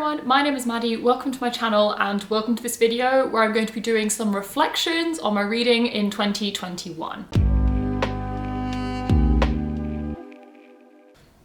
everyone, my name is Maddie, welcome to my channel and welcome to this video where I'm going to be doing some reflections on my reading in 2021.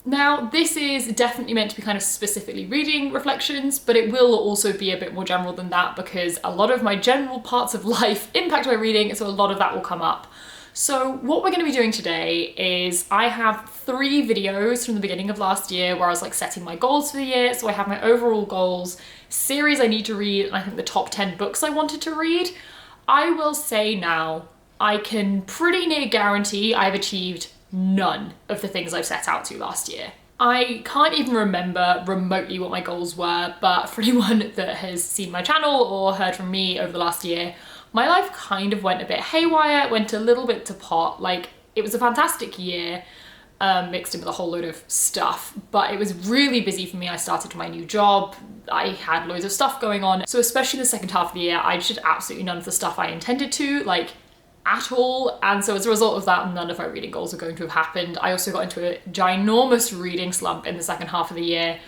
Now, this is definitely meant to be kind of specifically reading reflections, but it will also be a bit more general than that because a lot of my general parts of life impact my reading, so a lot of that will come up. So what we're going to be doing today is I have 3 videos from the beginning of last year where I was like setting my goals for the year. So I have my overall goals, series I need to read, and I think the top 10 books I wanted to read. I will say now, I can pretty near guarantee I've achieved none of the things I've set out to last year. I can't even remember remotely what my goals were, but for anyone that has seen my channel or heard from me over the last year, my life kind of went a bit haywire, went a little bit to pot. Like, it was a fantastic year, mixed in with a whole load of stuff, but it was really busy for me. I started my new job, I had loads of stuff going on. So especially the second half of the year, I did absolutely none of the stuff I intended to, like, at all. And so as a result of that, none of my reading goals are going to have happened. I also got into a ginormous reading slump in the second half of the year.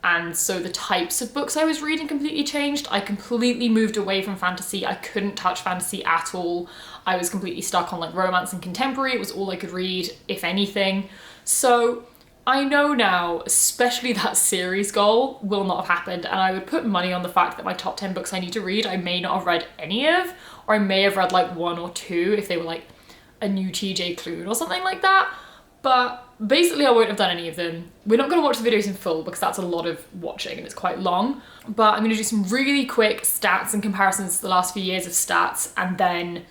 And so the types of books I was reading completely changed. I completely moved away from fantasy. I couldn't touch fantasy at all. I was completely stuck on like romance and contemporary. It was all I could read, if anything. So I know now, especially that series goal will not have happened. And I would put money on the fact that my top 10 books I need to read, I may not have read any of, or I may have read like 1 or 2 if they were like a new TJ Klune or something like that. But basically I won't have done any of them. We're not going to watch the videos in full because that's a lot of watching and it's quite long. But I'm going to do some really quick stats and comparisons to the last few years of stats, and then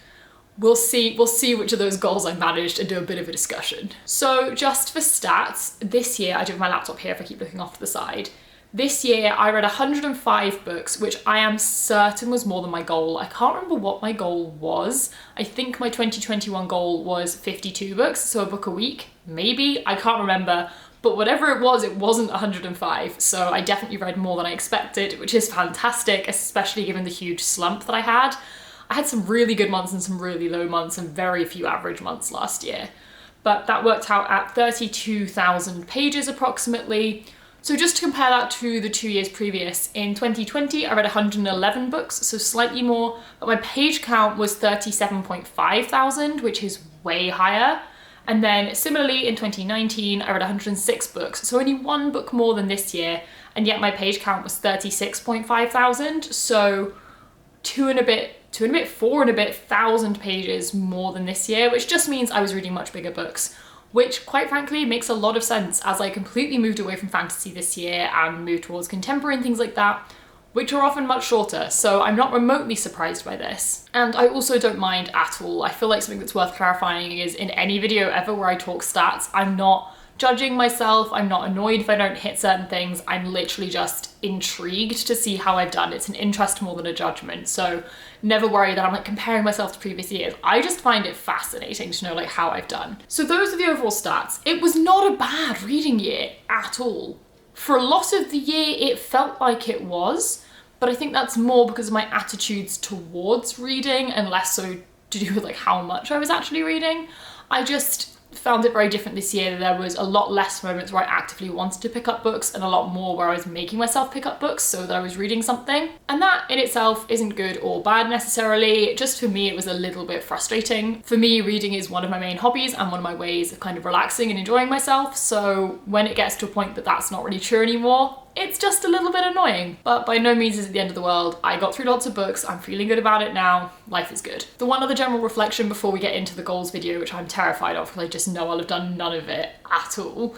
we'll see which of those goals I managed and do a bit of a discussion. So just for stats, this year, I do have my laptop here if I keep looking off to the side. This year I read 105 books, which I am certain was more than my goal. I can't remember what my goal was. I think my 2021 goal was 52 books, so a book a week, maybe, I can't remember. But whatever it wasn't 105. So I definitely read more than I expected, which is fantastic, especially given the huge slump that I had. I had some really good months and some really low months and very few average months last year. But that worked out at 32,000 pages approximately. So just to compare that to the 2 years previous, in 2020 I read 111 books, so slightly more, but my page count was 37.5 thousand, which is way higher. And then similarly in 2019 I read 106 books, so only 1 book more than this year, and yet my page count was 36.5 thousand, so 4 and a bit thousand pages more than this year, which just means I was reading much bigger books. Which, quite frankly, makes a lot of sense as I completely moved away from fantasy this year and moved towards contemporary and things like that, which are often much shorter, so I'm not remotely surprised by this. And I also don't mind at all. I feel like something that's worth clarifying is in any video ever where I talk stats, I'm not judging myself, I'm not annoyed if I don't hit certain things, I'm literally just intrigued to see how I've done. It's an interest more than a judgment, so never worry that I'm like comparing myself to previous years. I just find it fascinating to know like how I've done. So those are the overall stats. It was not a bad reading year at all. For a lot of the year it felt like it was, but I think that's more because of my attitudes towards reading and less so to do with like how much I was actually reading. I just found it very different this year. There was a lot less moments where I actively wanted to pick up books and a lot more where I was making myself pick up books so that I was reading something. And that in itself isn't good or bad necessarily. Just for me, it was a little bit frustrating. For me, reading is one of my main hobbies and one of my ways of kind of relaxing and enjoying myself. So when it gets to a point that that's not really true anymore, it's just a little bit annoying, but by no means is it the end of the world. I got through lots of books, I'm feeling good about it now, life is good. The one other general reflection before we get into the goals video, which I'm terrified of because I just know I'll have done none of it at all,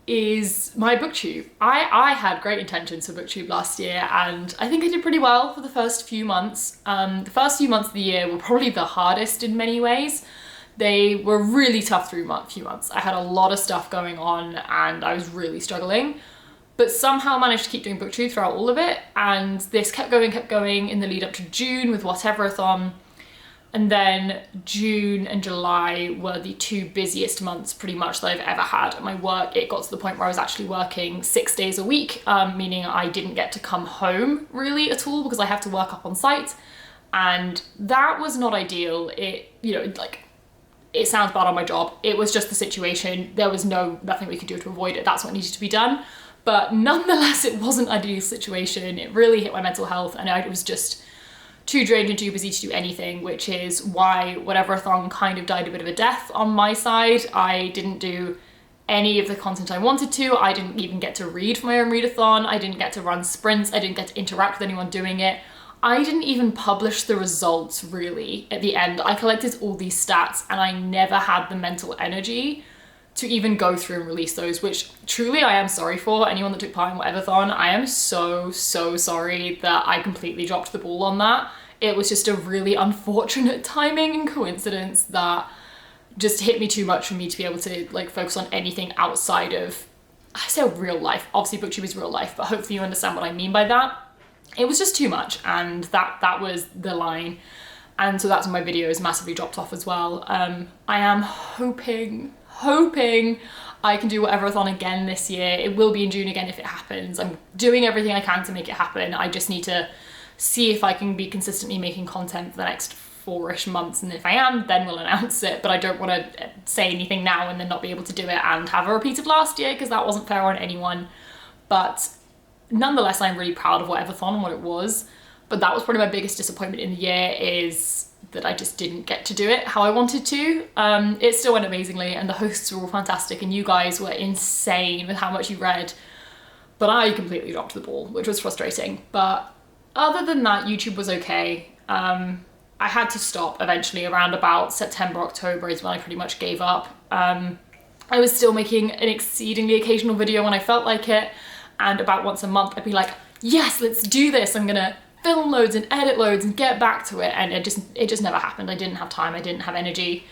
is my Booktube. I had great intentions for Booktube last year and I think I did pretty well for the first few months. The first few months of the year were probably the hardest in many ways. They were really tough through few months. I had a lot of stuff going on and I was really struggling. But somehow managed to keep doing Booktube throughout all of it, and this kept going in the lead up to June with Whatever-a-thon, and then June and July were the 2 busiest months pretty much that I've ever had at my work. It got to the point where I was actually working 6 days a week, meaning I didn't get to come home really at all because I have to work up on site, and that was not ideal. It sounds bad on my job. It was just the situation. There was nothing we could do to avoid it. That's what needed to be done. But nonetheless, it wasn't an ideal situation. It really hit my mental health, and I was just too drained and too busy to do anything, which is why Whatever-a-thon kind of died a bit of a death on my side. I didn't do any of the content I wanted to. I didn't even get to read for my own readathon. I didn't get to run sprints. I didn't get to interact with anyone doing it. I didn't even publish the results really at the end. I collected all these stats and I never had the mental energy to even go through and release those, which truly I am sorry for. Anyone that took part in Whatever-a-thon, I am so sorry that I completely dropped the ball on that. It was just a really unfortunate timing and coincidence that just hit me too much for me to be able to like focus on anything outside of, I say real life. Obviously Booktube is real life, but hopefully you understand what I mean by that. It was just too much, and that was the line. And so that's when my videos massively dropped off as well. I am hoping I can do Whatever-a-thon again this year. It will be in June again if it happens. I'm doing everything I can to make it happen. I just need to see if I can be consistently making content for the next 4-ish months, and if I am, then we'll announce it. But I don't want to say anything now and then not be able to do it and have a repeat of last year, because that wasn't fair on anyone. But nonetheless, I'm really proud of Whatever-a-thon and what it was. But that was probably my biggest disappointment in the year, is that I just didn't get to do it how I wanted to. It still went amazingly, and the hosts were all fantastic, and you guys were insane with how much you read. But I completely dropped the ball, which was frustrating. But other than that, YouTube was okay. I had to stop eventually around about September, October is when I pretty much gave up. I was still making an exceedingly occasional video when I felt like it, and about once a month I'd be like, yes, let's do this. I'm gonna film loads and edit loads and get back to it. And it just never happened. I didn't have time, I didn't have energy.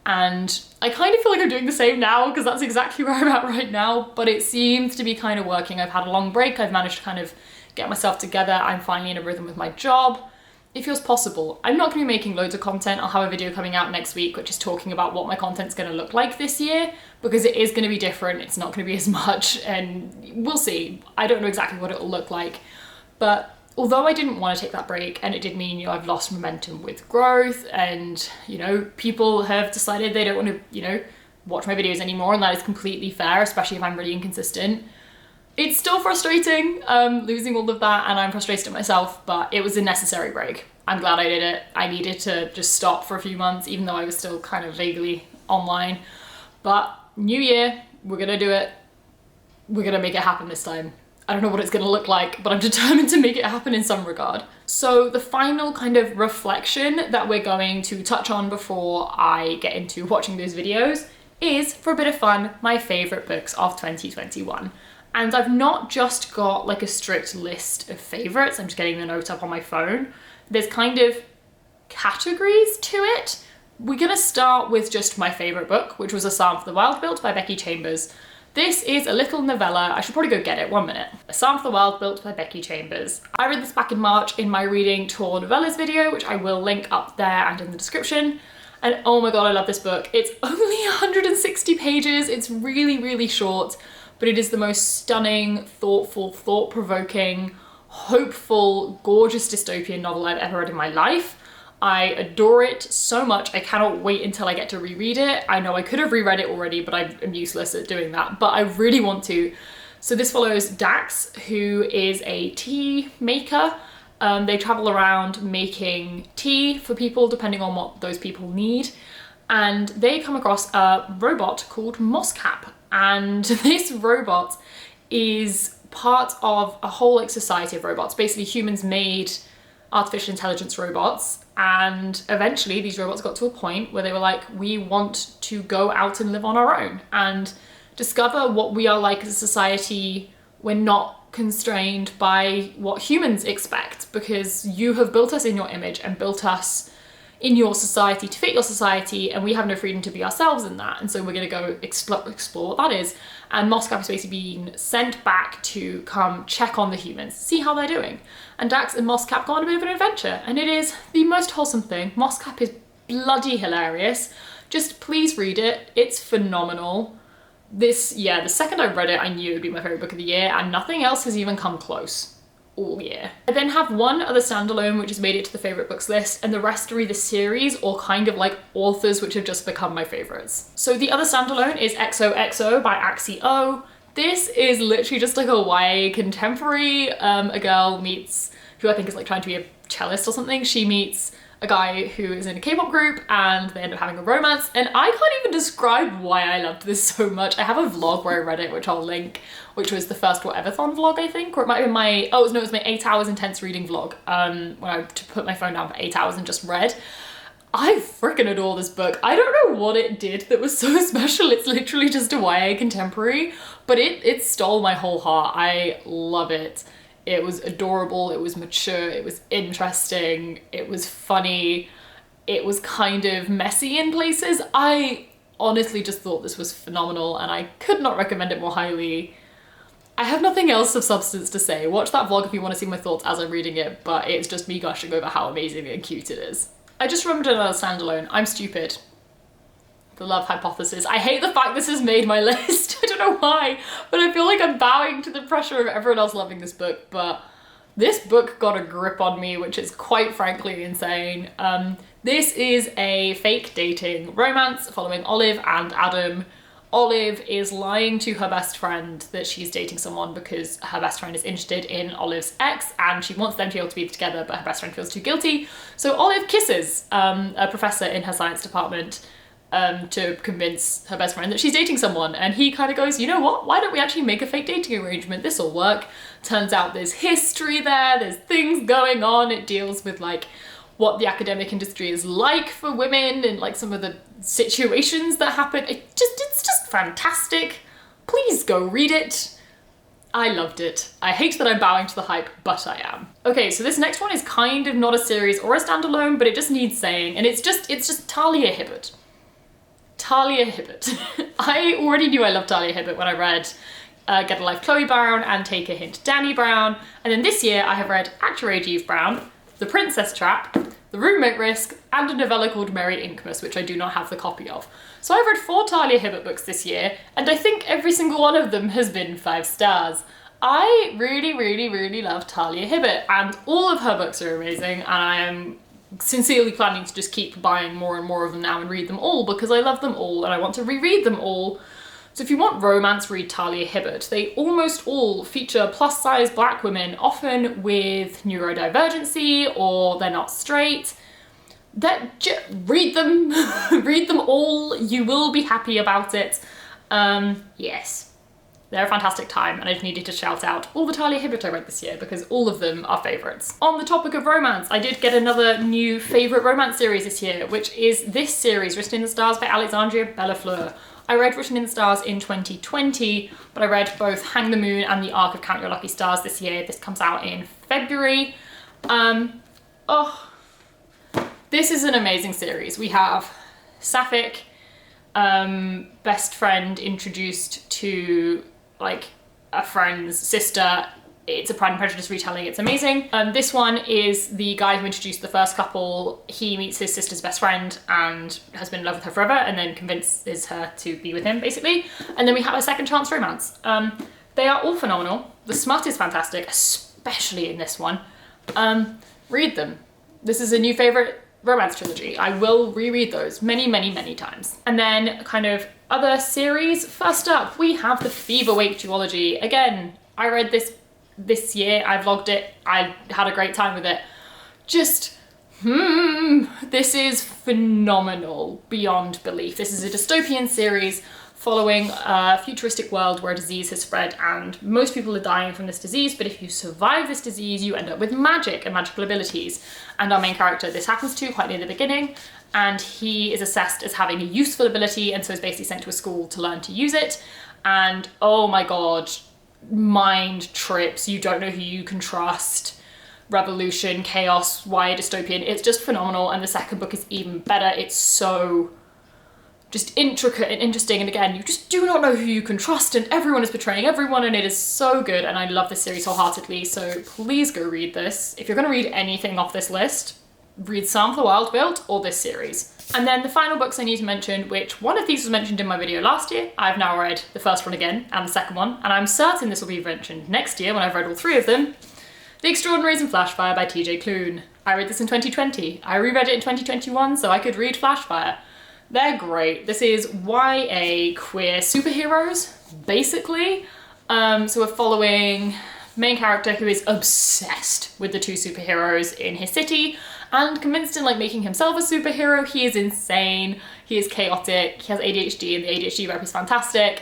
And I kind of feel like I'm doing the same now, because that's exactly where I'm at right now, but it seems to be kind of working. I've had a long break, I've managed to kind of get myself together, I'm finally in a rhythm with my job. It feels possible. I'm not gonna be making loads of content. I'll have a video coming out next week which is talking about what my content's gonna look like this year, because it is gonna be different. It's not gonna be as much, and we'll see. I don't know exactly what it'll look like, but although I didn't want to take that break, and it did mean, you know, I've lost momentum with growth, and, you know, people have decided they don't want to, you know, watch my videos anymore, and that is completely fair, especially if I'm really inconsistent. It's still frustrating, losing all of that, and I'm frustrated at myself, but it was a necessary break. I'm glad I did it. I needed to just stop for a few months, even though I was still kind of vaguely online. But new year, we're gonna do it. We're gonna make it happen this time. I don't know what it's gonna look like, but I'm determined to make it happen in some regard. So the final kind of reflection that we're going to touch on before I get into watching those videos is, for a bit of fun, my favorite books of 2021. And I've not just got like a strict list of favorites, I'm just getting the note up on my phone. There's kind of categories to it. We're gonna start with just my favorite book, which was A Psalm for the Wild-Built by Becky Chambers. This is a little novella. I should probably go get it, 1 minute. A Psalm for the Wild-Built by Becky Chambers. I read this back in March in my Reading Tour Novellas video, which I will link up there and in the description. And oh my god, I love this book. It's only 160 pages. It's really, really short, but it is the most stunning, thoughtful, thought-provoking, hopeful, gorgeous dystopian novel I've ever read in my life. I adore it so much. I cannot wait until I get to reread it. I know I could have reread it already, but I'm useless at doing that, but I really want to. So this follows Dax, who is a tea maker. They travel around making tea for people depending on what those people need. And they come across a robot called Mosscap. And this robot is part of a whole like society of robots. Basically humans made artificial intelligence robots, and eventually these robots got to a point where they were like, we want to go out and live on our own and discover what we are like as a society. We're not constrained by what humans expect, because you have built us in your image and built us in your society to fit your society, and we have no freedom to be ourselves in that, and so we're going to go explore what that is. And Mosscap is basically being sent back to come check on the humans, see how they're doing. And Dax and Mosscap go on a bit of an adventure, and it is the most wholesome thing. Mosscap is bloody hilarious. Just please read it, it's phenomenal. The second I read it, I knew it would be my favourite book of the year, and nothing else has even come close all year. I then have one other standalone which has made it to the favourite books list, and the rest are either series or kind of like authors which have just become my favourites. So the other standalone is XOXO by Axie O. This is literally just like a YA contemporary. A girl meets, who I think is like trying to be a cellist or something. She meets a guy who is in a K-pop group and they end up having a romance, and I can't even describe why I loved this so much. I have a vlog where I read it, which I'll link, which was the first Whateverthon vlog, I think, or it might have been my, oh no, it was my 8 hours intense reading vlog, when I put my phone down for 8 hours and just read. I freaking adore this book. I don't know what it did that was so special. It's literally just a YA contemporary, but it stole my whole heart. I love it. It was adorable, it was mature, it was interesting, it was funny, it was kind of messy in places. I honestly just thought this was phenomenal and I could not recommend it more highly. I have nothing else of substance to say. Watch that vlog if you want to see my thoughts as I'm reading it, but it's just me gushing over how amazing and cute it is. I just remembered another standalone, I'm Stupid. The Love Hypothesis. I hate the fact this has made my list. I don't know why, but I feel like I'm bowing to the pressure of everyone else loving this book, but this book got a grip on me, which is quite frankly insane. This is a fake dating romance following Olive and Adam. Olive is lying to her best friend that she's dating someone because her best friend is interested in Olive's ex and she wants them to be able to be together, but her best friend feels too guilty. So Olive kisses a professor in her science department to convince her best friend that she's dating someone, and he kind of goes, you know what, why don't we actually make a fake dating arrangement, this'll work. Turns out there's history there's things going on, it deals with like what the academic industry is like for women and like some of the situations that happen. It's just fantastic. Please go read it. I loved it. I hate that I'm bowing to the hype, but I am. Okay, so this next one is kind of not a series or a standalone, but it just needs saying, and it's just Talia Hibbert. Talia Hibbert. I already knew I loved Talia Hibbert when I read Get a Life Chloe Brown and Take a Hint Danny Brown, and then this year I have read At Your Age Eve Brown, The Princess Trap, The Roommate Risk, and a novella called Merry Inkmas, which I do not have the copy of. So I've read 4 Talia Hibbert books this year, and I think every single one of them has been 5 stars. I really love Talia Hibbert, and all of her books are amazing, and I am sincerely planning to just keep buying more and more of them now and read them all because I love them all and I want to reread them all. So if you want romance, read Talia Hibbert. They almost all feature plus-size black women, often with neurodivergency or they're not straight. Read them, read them all. You will be happy about it. Yes. They're a fantastic time, and I just needed to shout out all the Talia Hibbert I read this year because all of them are favourites. On the topic of romance, I did get another new favourite romance series this year, which is this series, Written in the Stars by Alexandria Bellafleur. I read Written in the Stars in 2020, but I read both Hang the Moon and The Arc of Count Your Lucky Stars this year. This comes out in February. This is an amazing series. We have Sapphic, best friend introduced to like a friend's sister. It's a Pride and Prejudice retelling, it's amazing. This one is the guy who introduced the first couple. He meets his sister's best friend and has been in love with her forever and then convinces her to be with him, basically. And then we have a second chance romance. They are all phenomenal. The smut is fantastic, especially in this one. Read them. This is a new favourite romance trilogy. I will reread those many times. And then kind of other series. First up, we have the Feverwake duology. Again, I read this year, I vlogged it, I had a great time with it. This is phenomenal beyond belief. This is a dystopian series following a futuristic world where a disease has spread and most people are dying from this disease, but if you survive this disease, you end up with magic and magical abilities. And our main character, this happens to quite near the beginning, and he is assessed as having a useful ability and so is basically sent to a school to learn to use it. And oh my god, mind trips, you don't know who you can trust, revolution, chaos, YA dystopian. It's just phenomenal, and the second book is even better. It's so just intricate and interesting, and again, you just do not know who you can trust and everyone is betraying everyone, and it is so good, and I love this series wholeheartedly, so please go read this. If you're going to read anything off this list, read Psalm for the Wild Built or this series. And then the final books I need to mention, which one of these was mentioned in my video last year. I've now read the first one again and the second one, and I'm certain this will be mentioned next year when I've read all 3 of them. The Extraordinaries and Flashfire by TJ Klune. I read this in 2020. I reread it in 2021 so I could read Flashfire. They're great. This is YA queer superheroes, basically. So we're following main character who is obsessed with the two superheroes in his city and convinced in like making himself a superhero. He is insane, he is chaotic, he has ADHD and the ADHD rep is fantastic.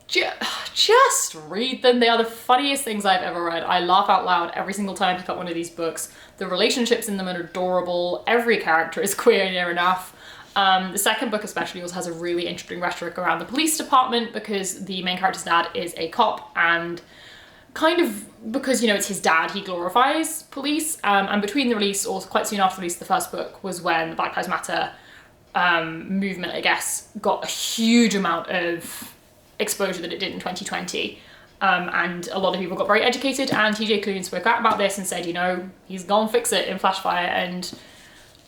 Just read them. They are the funniest things I've ever read. I laugh out loud every single time I pick up one of these books. The relationships in them are adorable. Every character is queer near enough. The second book especially also has a really interesting rhetoric around the police department because the main character's dad is a cop, and kind of because, you know, it's his dad, he glorifies police. And between the release, or quite soon after the release of the first book, was when the Black Lives Matter movement, I guess, got a huge amount of exposure that it did in 2020. And a lot of people got very educated, and TJ Klune spoke out about this and said, you know, he's gonna fix it in Flashfire and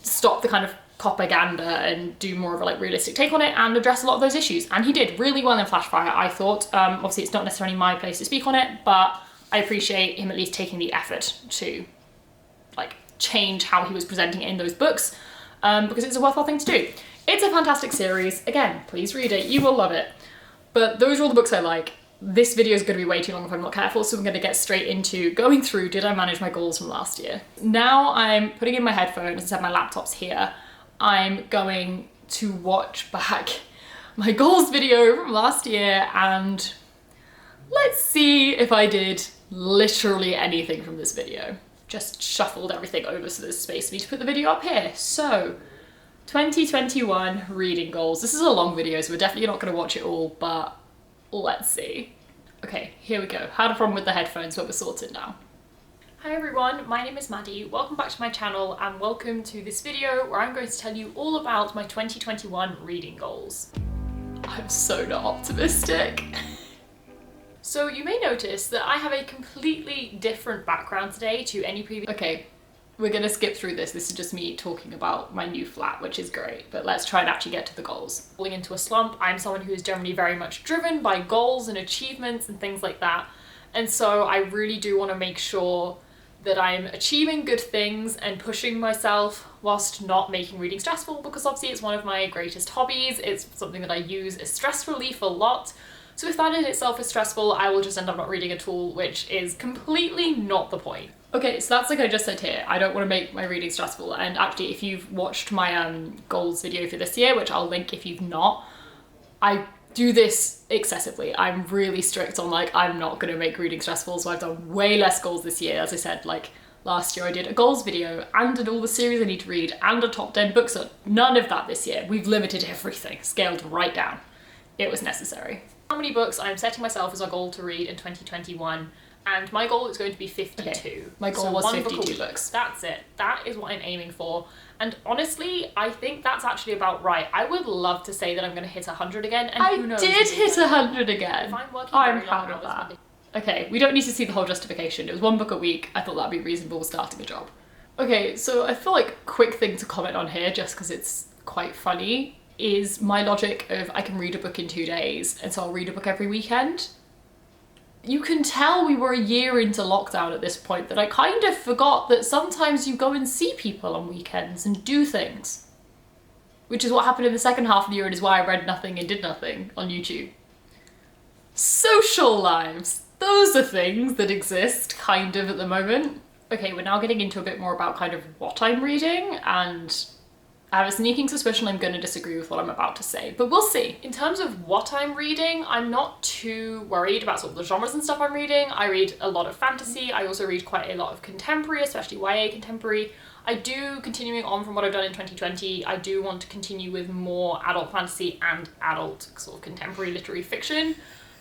stop the kind of propaganda and do more of a like realistic take on it and address a lot of those issues. And he did really well in Flashfire, I thought. Obviously it's not necessarily my place to speak on it, but I appreciate him at least taking the effort to like change how he was presenting it in those books, because it's a worthwhile thing to do. It's a fantastic series. Again, please read it, you will love it. But those are all the books I like. This video is going to be way too long if I'm not careful, so I'm going to get straight into going through, did I manage my goals from last year? Now I'm putting in my headphones, as I said, my laptop's here. I'm going to watch back my goals video from last year and let's see if I did literally anything from this video. Just shuffled everything over so there's space for me to put the video up here. So, 2021 reading goals. This is a long video, so we're definitely not going to watch it all, but let's see. Okay, here we go. Had a problem with the headphones, but we're sorted now. Hi everyone, my name is Maddie. Welcome back to my channel and welcome to this video where I'm going to tell you all about my 2021 reading goals. I'm so not optimistic. So you may notice that I have a completely different background today to any previous— Okay, we're gonna skip through this. This is just me talking about my new flat, which is great, but let's try and actually get to the goals. Falling into a slump, I'm someone who is generally very much driven by goals and achievements and things like that. And so I really do want to make sure that I'm achieving good things and pushing myself whilst not making reading stressful, because obviously it's one of my greatest hobbies. It's something that I use as stress relief a lot. So if that in itself is stressful, I will just end up not reading at all, which is completely not the point. Okay, so that's like I just said here, I don't want to make my reading stressful. And actually, if you've watched my goals video for this year, which I'll link if you've not, I do this excessively. I'm really strict on like, I'm not going to make reading stressful, so I've done way less goals this year. As I said, like last year I did a goals video and did all the series I need to read and a top 10 books. So none of that this year. We've limited everything, scaled right down. It was necessary. How many books I'm setting myself as a goal to read in 2021, and my goal is going to be 52. Okay. My goal was 52 books. That's it. That is what I'm aiming for. And honestly, I think that's actually about right. I would love to say that I'm going to hit 100 again, and who knows? I did hit 100 again. If I'm working very proud of that. Okay, we don't need to see the whole justification. It was one book a week. I thought that'd be reasonable starting a job. Okay, so I feel like quick thing to comment on here, just because it's quite funny, is my logic of I can read a book in 2 days, and so I'll read a book every weekend. You can tell we were a year into lockdown at this point that I kind of forgot that sometimes you go and see people on weekends and do things. Which is what happened in the second half of the year and is why I read nothing and did nothing on YouTube. Social lives. Those are things that exist kind of at the moment. Okay, we're now getting into a bit more about kind of what I'm reading, and I have a sneaking suspicion I'm going to disagree with what I'm about to say, but we'll see. In terms of what I'm reading, I'm not too worried about sort of the genres and stuff I'm reading. I read a lot of fantasy. I also read quite a lot of contemporary, especially YA contemporary. I do, continuing on from what I've done in 2020, I do want to continue with more adult fantasy and adult sort of contemporary literary fiction.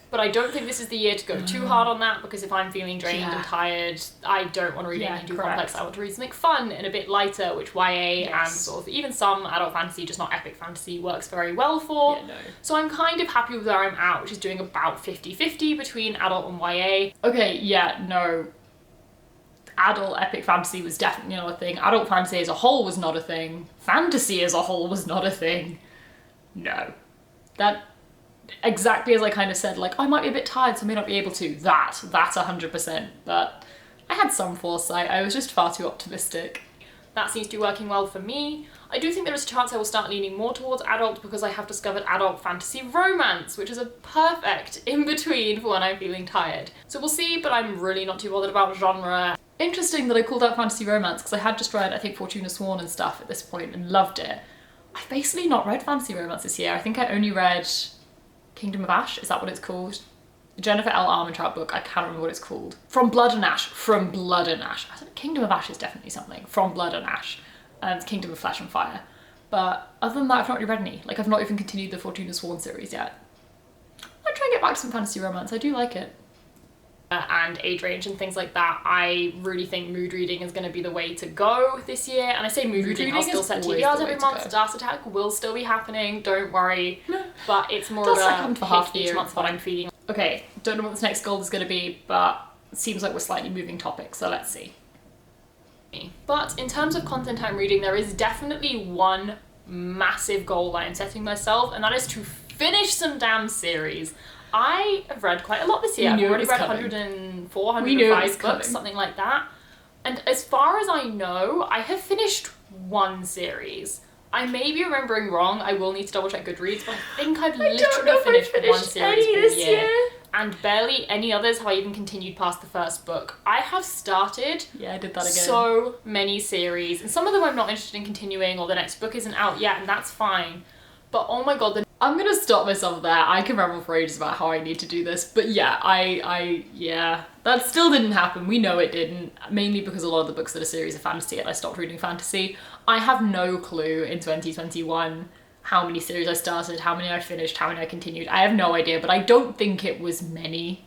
But I don't think this is the year to go too hard on that, because if I'm feeling drained and tired, I don't want to read anything too complex. I want to read something fun and a bit lighter, which YA and sort of even some adult fantasy, just not epic fantasy, works very well for. So I'm kind of happy with where I'm at, which is doing about 50-50 between adult and YA. Okay, yeah, no. Adult epic fantasy was definitely not a thing. Adult fantasy as a whole was not a thing. Fantasy as a whole was not a thing. No. That... Exactly as I kind of said, like, I might be a bit tired, so I may not be able to. That's 100%. But I had some foresight. I was just far too optimistic. That seems to be working well for me. I do think there is a chance I will start leaning more towards adult because I have discovered adult fantasy romance, which is a perfect in-between for when I'm feeling tired. So we'll see, but I'm really not too bothered about genre. Interesting that I called out fantasy romance because I had just read, I think, Fortuna Sworn and stuff at this point and loved it. I've basically not read fantasy romance this year. I think I only read Kingdom of Ash, is that what it's called? The Jennifer L. Armentrout book, I can't remember what it's called. From Blood and Ash. I don't know, Kingdom of Ash is definitely something. From Blood and Ash. And Kingdom of Flesh and Fire. But other than that, I've not really read any. Like, I've not even continued the Fortuna Sworn series yet. I'd try and get back to some fantasy romance, I do like it. And age range and things like that, I really think mood reading is going to be the way to go this year. And I say mood reading, I'll still set TBRs every month. Dust Attack will still be happening, don't worry. But it's more of a for half the year each month what I'm feeling. Okay, don't know what this next goal is going to be, but it seems like we're slightly moving topics, so let's see. But in terms of content I'm reading, there is definitely one massive goal I am setting myself, and that is to finish some damn series. I have read quite a lot this year. I've already read 104, 105 books, something like that. And as far as I know, I have finished one series. I may be remembering wrong. I will need to double check Goodreads, but I think I've literally finished one series this year. And barely any others have I even continued past the first book. I have started I did that again. So many series, and some of them I'm not interested in continuing, or the next book isn't out yet, and that's fine. But oh my god, I'm gonna stop myself there. I can ramble for ages about how I need to do this, but yeah, that still didn't happen. We know it didn't, mainly because a lot of the books that are series are fantasy and I stopped reading fantasy. I have no clue in 2021 how many series I started, how many I finished, how many I continued. I have no idea, but I don't think it was many.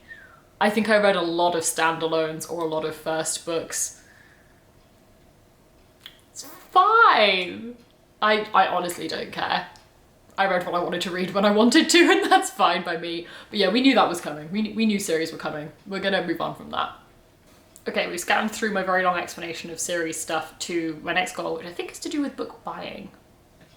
I think I read a lot of standalones or a lot of first books. It's fine. I honestly don't care. I read what I wanted to read when I wanted to, and that's fine by me. But yeah, we knew that was coming. We knew series were coming. We're gonna move on from that. Okay, we've scanned through my very long explanation of series stuff to my next goal, which I think is to do with book buying.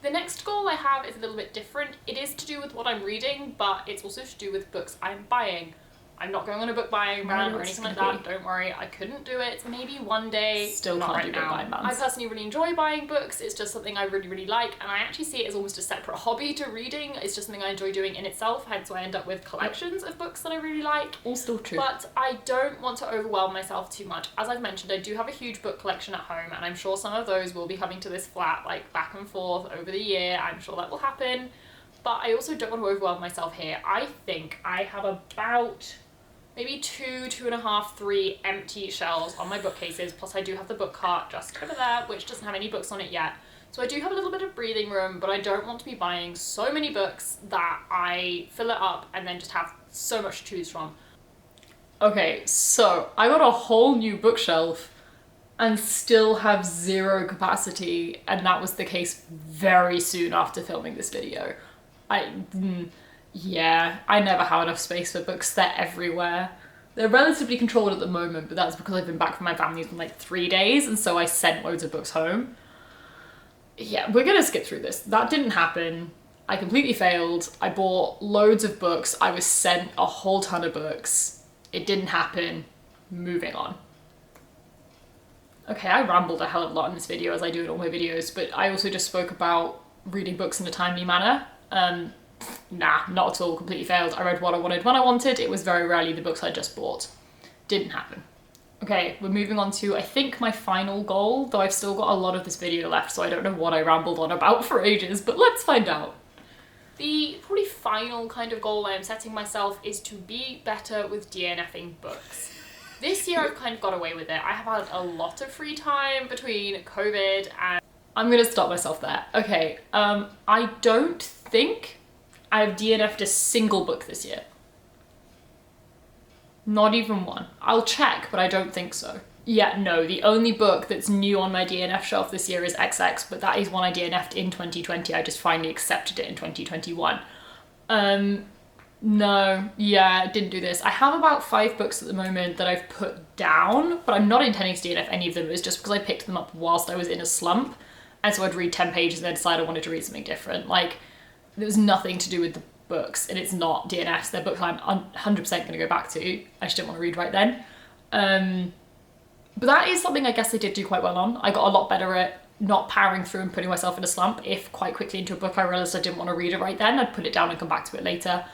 The next goal I have is a little bit different. It is to do with what I'm reading, but it's also to do with books I'm buying. I'm not going on a book buying ban or anything like that, don't worry. I couldn't do it. Maybe one day, still not can't right do book now. buying bans. I personally really enjoy buying books. It's just something I really, really like, and I actually see it as almost a separate hobby to reading. It's just something I enjoy doing in itself, hence why I end up with collections of books that I really like. All still true. But I don't want to overwhelm myself too much. As I've mentioned, I do have a huge book collection at home, and I'm sure some of those will be coming to this flat, like back and forth over the year. I'm sure that will happen. But I also don't want to overwhelm myself here. I think I have about maybe 2.5, 3 empty shelves on my bookcases, plus I do have the book cart just over there, which doesn't have any books on it yet. So I do have a little bit of breathing room, but I don't want to be buying so many books that I fill it up and then just have so much to choose from. Okay, so I got a whole new bookshelf and still have 0 capacity, and that was the case very soon after filming this video. Yeah, I never have enough space for books. They're everywhere. They're relatively controlled at the moment, but that's because I've been back from my family in like 3 days, and so I sent loads of books home. Yeah, we're gonna skip through this. That didn't happen. I completely failed. I bought loads of books. I was sent a whole ton of books. It didn't happen. Moving on. Okay, I rambled a hell of a lot in this video, as I do in all my videos, but I also just spoke about reading books in a timely manner. Nah, not at all, completely failed. I read what I wanted when I wanted. It was very rarely the books I just bought. Didn't happen. Okay, we're moving on to, I think, my final goal, though I've still got a lot of this video left, so I don't know what I rambled on about for ages, but let's find out. The probably final kind of goal I am setting myself is to be better with DNFing books. This year I've kind of got away with it. I have had a lot of free time between COVID and... I'm gonna stop myself there. Okay, I don't think I've DNF'd a single book this year. Not even one. I'll check, but I don't think so. Yeah, no, the only book that's new on my DNF shelf this year is XX, but that is one I DNF'd in 2020. I just finally accepted it in 2021. No, yeah, didn't do this. I have about 5 books at the moment that I've put down, but I'm not intending to DNF any of them. It was just because I picked them up whilst I was in a slump, and so I'd read 10 pages and then decide I wanted to read something different. Like, there was nothing to do with the books, and it's not DNFs. They're books I'm 100% going to go back to. I just didn't want to read right then. But that is something I guess I did do quite well on. I got a lot better at not powering through and putting myself in a slump. If quite quickly into a book I realised I didn't want to read it right then, I'd put it down and come back to it later.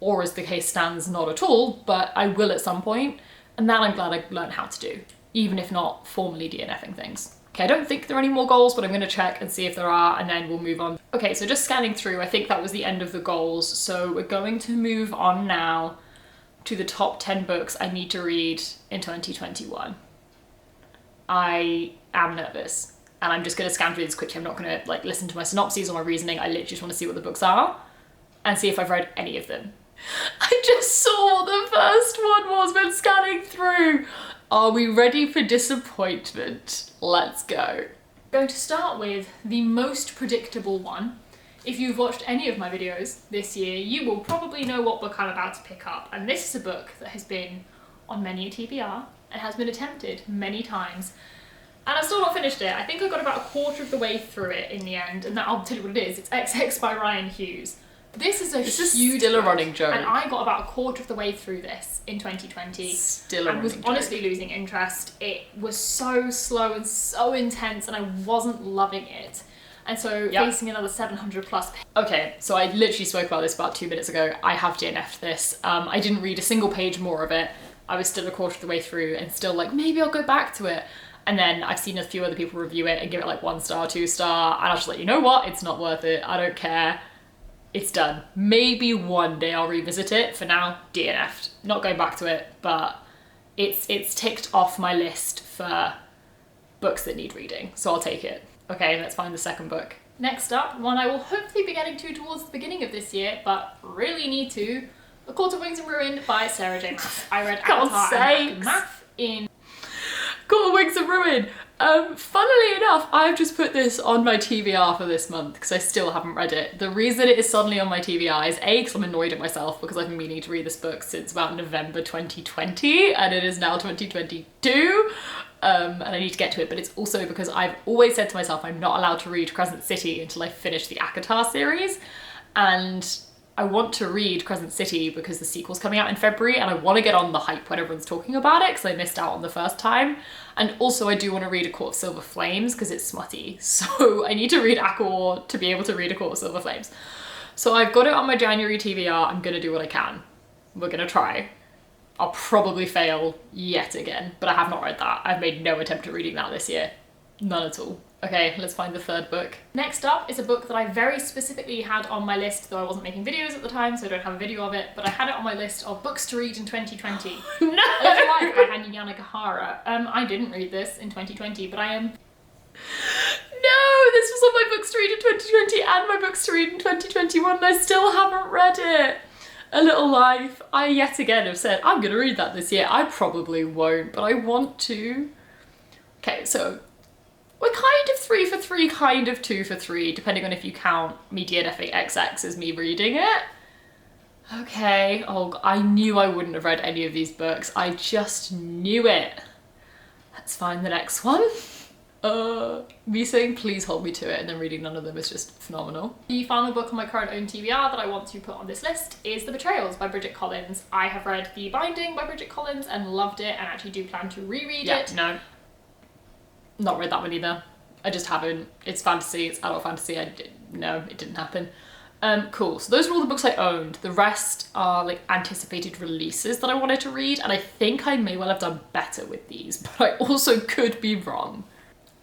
Or as the case stands, not at all, but I will at some point. And that I'm glad I learned how to do, even if not formally DNFing things. Okay, I don't think there are any more goals, but I'm going to check and see if there are, and then we'll move on. Okay, so just scanning through, I think that was the end of the goals. So we're going to move on now to the top 10 books I need to read in 2021. I am nervous, and I'm just going to scan through this quickly. I'm not going to like listen to my synopses or my reasoning. I literally just want to see what the books are and see if I've read any of them. I just saw what the first one was when scanning through. Are we ready for disappointment? Let's go. I'm going to start with the most predictable one. If you've watched any of my videos this year, you will probably know what book I'm about to pick up. And this is a book that has been on many a TBR and has been attempted many times. And I've still not finished it. I think I got about a quarter of the way through it in the end, and I'll tell you what it is. It's XX by Ryan Hughes. This is huge still a book, running joke. and I got about a quarter of the way through this in 2020. Still a and was running honestly joke. losing interest. It was so slow and so intense, and I wasn't loving it. And so facing another 700 plus. Okay, so I literally spoke about this about 2 minutes ago. I have DNF'd this. I didn't read a single page more of it. I was still a quarter of the way through and still like, maybe I'll go back to it. And then I've seen a few other people review it and give it like 1 star, 2 star. And I was just like, you know what? It's not worth it. I don't care. It's done. Maybe one day I'll revisit it. For now, DNF'd. Not going back to it, but it's ticked off my list for books that need reading. So I'll take it. Okay, let's find the second book. Next up, one I will hopefully be getting to towards the beginning of this year, but really need to, A Court of Wings and Ruin by Sarah J. Maas. I read Avatar and Math in... Court of Wings and Ruin! Funnily enough, I've just put this on my TBR for this month because I still haven't read it. The reason it is suddenly on my TBR is A, because I'm annoyed at myself because I've been meaning to read this book since about November 2020 and it is now 2022. And I need to get to it, but it's also because I've always said to myself I'm not allowed to read Crescent City until I finish the ACOTAR series, and I want to read Crescent City because the sequel's coming out in February and I want to get on the hype when everyone's talking about it because I missed out on the first time. And also I do want to read A Court of Silver Flames because it's smutty, so I need to read ACOWAR to be able to read A Court of Silver Flames. So I've got it on my January TBR. I'm gonna do what I can. We're gonna try. I'll probably fail yet again, but I have not read that. I've made no attempt at reading that this year. None at all. Okay, let's find the third book. Next up is a book that I very specifically had on my list, though I wasn't making videos at the time, so I don't have a video of it, but I had it on my list of books to read in 2020. No! Live Life by Hanya Yanagihara. I didn't read this in 2020, but I am... No, this was on my books to read in 2020 and my books to read in 2021 and I still haven't read it. A Little Life. I yet again have said I'm gonna read that this year. I probably won't, but I want to. Okay, so we're kind of 3 for 3, kind of 2 for 3, depending on if you count me DNFing XX as me reading it. Okay, oh, I knew I wouldn't have read any of these books. I just knew it. Let's find the next one. Me saying please hold me to it and then reading none of them is just phenomenal. The final book on my current own TBR that I want to put on this list is The Betrayals by Bridget Collins. I have read The Binding by Bridget Collins and loved it and actually do plan to reread it. No. Not read that one either. I just haven't. It's fantasy, it's adult fantasy. No, it didn't happen. Cool, so those are all the books I owned. The rest are like anticipated releases that I wanted to read and I think I may well have done better with these, but I also could be wrong.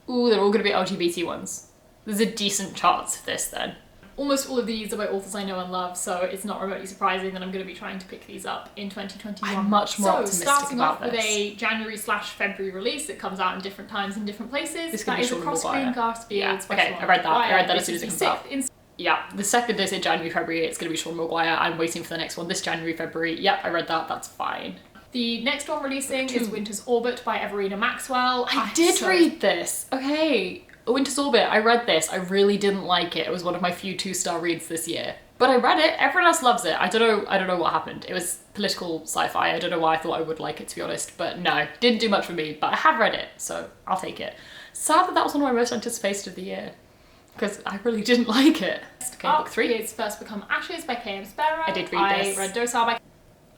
Ooh, they're all gonna be LGBT ones. There's a decent chance of this then. Almost all of these are by authors I know and love, so it's not remotely surprising that I'm going to be trying to pick these up in 2021. I'm much more optimistic about this. So starting off with a January/February release that comes out in different times in different places. This could be Sean Maguire. Yeah. Okay, I read that. I read that as soon as it comes out. Yeah, the second is in January, February, it's going to be Sean Maguire. I'm waiting for the next one this January, February. Yep, I read that. That's fine. The next one releasing is Winter's Orbit by Everina Maxwell. I did read this. Okay. Winter's Orbit, I read this. I really didn't like it. It was one of my few 2-star reads this year. But I read it. Everyone else loves it. I don't know what happened. It was political sci-fi. I don't know why I thought I would like it, to be honest. But no, didn't do much for me. But I have read it, so I'll take it. Sad that that was one of my most anticipated of the year, because I really didn't like it. Okay, book 3. It's First Become Ashes by K.M. Sparrow. I did read this. I read Dosar by...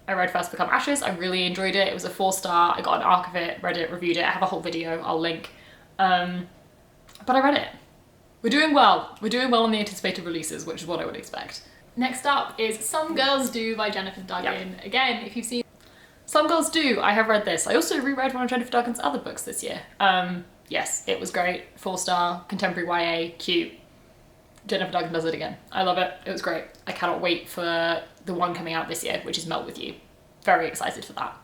I read First Become Ashes. I really enjoyed it. It was a 4-star. I got an arc of it, read it, reviewed it. I have a whole video I'll link. but I read it. We're doing well. We're doing well on the anticipated releases, which is what I would expect. Next up is Some Girls Do by Jennifer Duggan. Yep. Again, if you've seen Some Girls Do, I have read this. I also reread one of Jennifer Duggan's other books this year. Yes, it was great. 4-star, contemporary YA, cute. Jennifer Duggan does it again. I love it. It was great. I cannot wait for the one coming out this year, which is Melt With You. Very excited for that.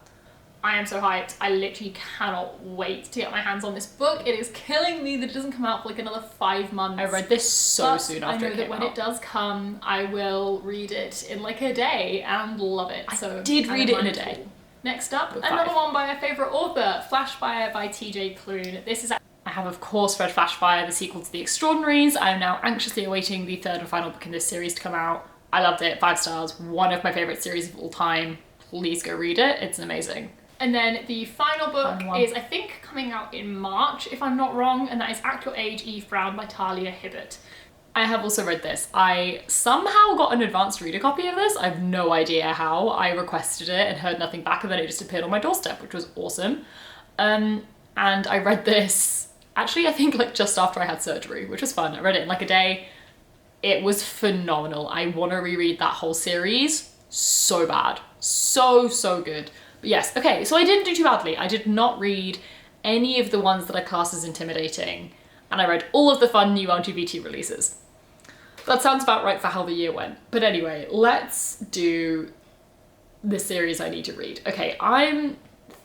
I am so hyped. I literally cannot wait to get my hands on this book. It is killing me that it doesn't come out for like another 5 months. I read this so soon after it came out. I know that when it does come, I will read it in like a day and love it. So I did read it in a day. Next up, another one by my favourite author, Flashfire by TJ Klune. I have of course read Flashfire, the sequel to The Extraordinaries. I am now anxiously awaiting the third and final book in this series to come out. I loved it, 5 stars, one of my favourite series of all time. Please go read it, it's amazing. And then the final book is, I think, coming out in March, if I'm not wrong, and that is At Your Age, Eve Brown by Talia Hibbert. I have also read this. I somehow got an advanced reader copy of this. I have no idea how. I requested it and heard nothing back, and then it just appeared on my doorstep, which was awesome. And I read this, actually, I think like just after I had surgery, which was fun. I read it in like a day. It was phenomenal. I want to reread that whole series so bad. So good. But yes, okay, so I didn't do too badly. I did not read any of the ones that I class as intimidating, and I read all of the fun new LGBT releases. That sounds about right for how the year went. But anyway, let's do the series I need to read. Okay, I'm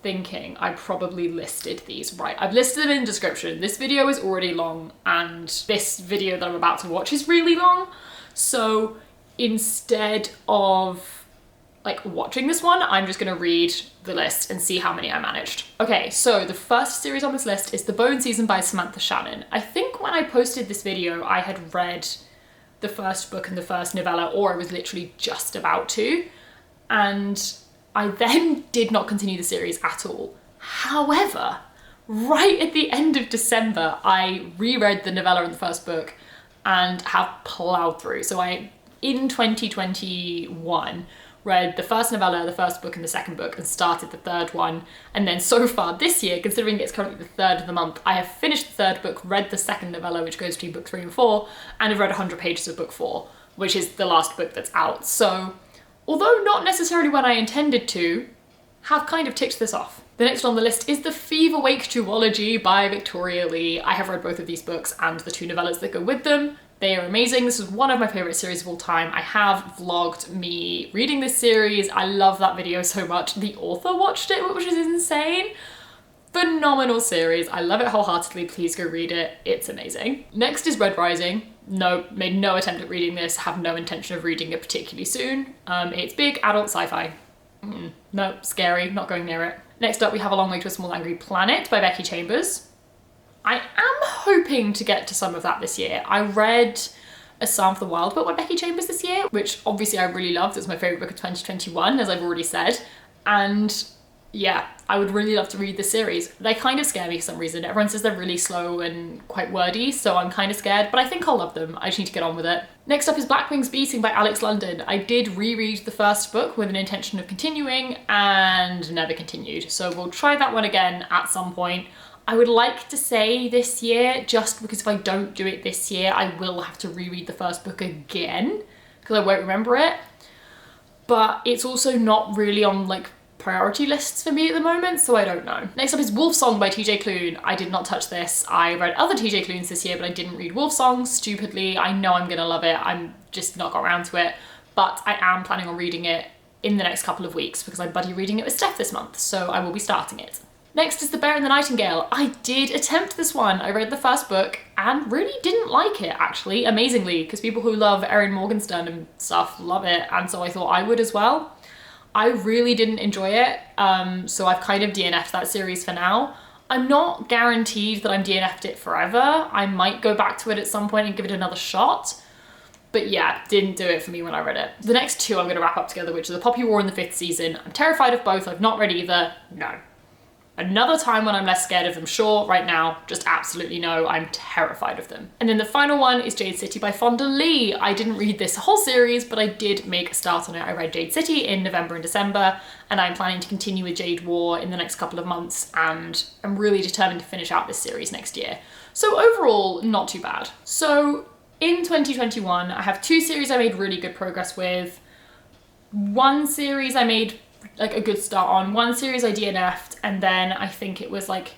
thinking I probably listed these right. I've listed them in description. This video is already long, and this video that I'm about to watch is really long. So instead of like watching this one, I'm just gonna read the list and see how many I managed. Okay, so the first series on this list is The Bone Season by Samantha Shannon. I think when I posted this video, I had read the first book and the first novella, or I was literally just about to, and I then did not continue the series at all. However, right at the end of December, I reread the novella and the first book and have plowed through. So in 2021, read the first novella, the first book and the second book, and started the third one. And then so far this year, considering it's currently the third of the month, I have finished the third book, read the second novella, which goes between book 3 and 4, and have read 100 pages of book 4, which is the last book that's out. So, although not necessarily when I intended to, have kind of ticked this off. The next on the list is The Fever Wake Duology by Victoria Lee. I have read both of these books and the 2 novellas that go with them. They are amazing. This is one of my favourite series of all time. I have vlogged me reading this series. I love that video so much. The author watched it, which is insane. Phenomenal series. I love it wholeheartedly. Please go read it. It's amazing. Next is Red Rising. No, made no attempt at reading this. Have no intention of reading it particularly soon. It's big adult sci-fi. No, scary. Not going near it. Next up, we have A Long Way to a Small Angry Planet by Becky Chambers. I am hoping to get to some of that this year. I read A Psalm for the Wild book by Becky Chambers this year, which obviously I really loved. It was my favourite book of 2021, as I've already said. And yeah, I would really love to read this series. They kind of scare me for some reason. Everyone says they're really slow and quite wordy, so I'm kind of scared, but I think I'll love them. I just need to get on with it. Next up is Black Wings Beating by Alex London. I did reread the first book with an intention of continuing and never continued. So we'll try that one again at some point. I would like to say this year, just because if I don't do it this year, I will have to reread the first book again, because I won't remember it. But it's also not really on like priority lists for me at the moment, so I don't know. Next up is Wolf Song by TJ Klune. I did not touch this. I read other TJ Klunes this year, but I didn't read Wolf Song, stupidly. I know I'm gonna love it. I'm just not got around to it, but I am planning on reading it in the next couple of weeks because I'm buddy reading it with Steph this month, so I will be starting it. Next is The Bear and the Nightingale. I did attempt this one. I read the first book and really didn't like it, actually, amazingly, because people who love Erin Morgenstern and stuff love it, and so I thought I would as well. I really didn't enjoy it, so I've kind of DNF'd that series for now. I'm not guaranteed that I'm DNF'd it forever. I might go back to it at some point and give it another shot, but yeah, didn't do it for me when I read it. The next two I'm going to wrap up together, which are The Poppy War and the 5th Season. I'm terrified of both. I've not read either. No. Another time when I'm less scared of them, sure. Right now, just absolutely no, I'm terrified of them. And then the final one is Jade City by Fonda Lee. I didn't read this whole series, but I did make a start on it. I read Jade City in November and December, and I'm planning to continue with Jade War in the next couple of months, and I'm really determined to finish out this series next year. So overall, not too bad. So in 2021, I have 2 series I made really good progress with. 1 series I made like a good start on, 1 series I DNF'd, and then I think it was like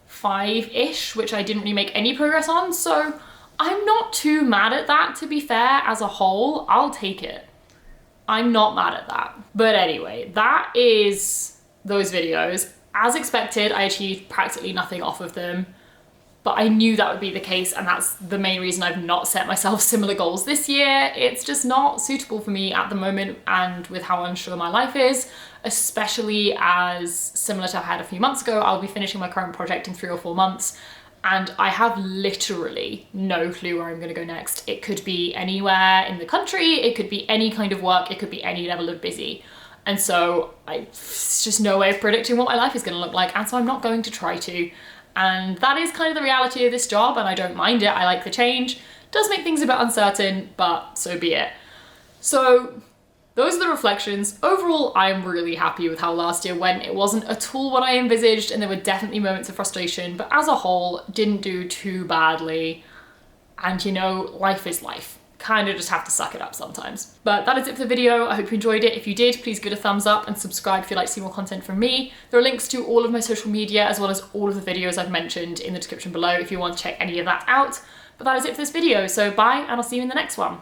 5-ish, which I didn't really make any progress on. So I'm not too mad at that, to be fair. As a whole, I'll take it. I'm not mad at that. But anyway, that is those videos. As expected, I achieved practically nothing off of them, but I knew that would be the case, and that's the main reason I've not set myself similar goals this year. It's just not suitable for me at the moment, and with how unsure my life is, especially as similar to I had a few months ago, I'll be finishing my current project in 3 or 4 months, and I have literally no clue where I'm gonna go next. It could be anywhere in the country, it could be any kind of work, it could be any level of busy. And so it's just no way of predicting what my life is gonna look like, and so I'm not going to try to. And that is kind of the reality of this job, and I don't mind it. I like the change. It does make things a bit uncertain, but so be it. So those are the reflections. Overall, I'm really happy with how last year went. It wasn't at all what I envisaged, and there were definitely moments of frustration, but as a whole, didn't do too badly. And you know, life is life. Kind of just have to suck it up sometimes. But that is it for the video. I hope you enjoyed it. If you did, please give it a thumbs up and subscribe if you'd like to see more content from me. There are links to all of my social media as well as all of the videos I've mentioned in the description below if you want to check any of that out. But that is it for this video. So bye, and I'll see you in the next one.